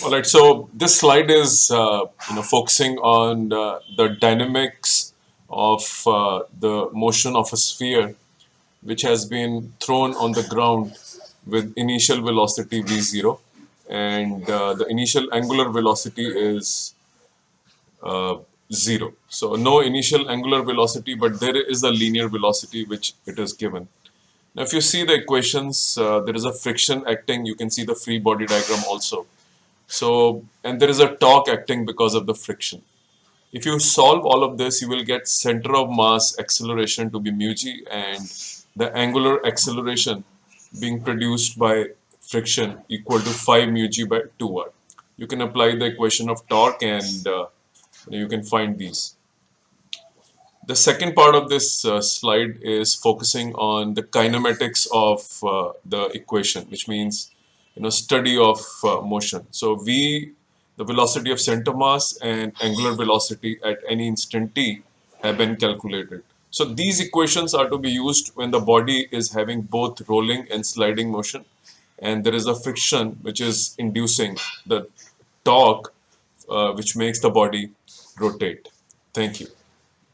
All right, so this slide is focusing on the dynamics of the motion of a sphere which has been thrown on the ground with initial velocity v0, and the initial angular velocity is uh, 0. So no initial angular velocity, but there is a linear velocity which it is given. Now if you see the equations, there is a friction acting. You can see the free body diagram also. So, and there is a torque acting because of the friction. If you solve all of this, you will get center of mass acceleration to be mu g and the angular acceleration being produced by friction equal to 5 mu g by 2r. You can apply the equation of torque and you can find these. The second part of this slide is focusing on the kinematics of the equation, which means study of motion. So v, the velocity of center mass, and angular velocity at any instant t have been calculated. So these equations are to be used when the body is having both rolling and sliding motion, and there is a friction which is inducing the torque which makes the body rotate. Thank you.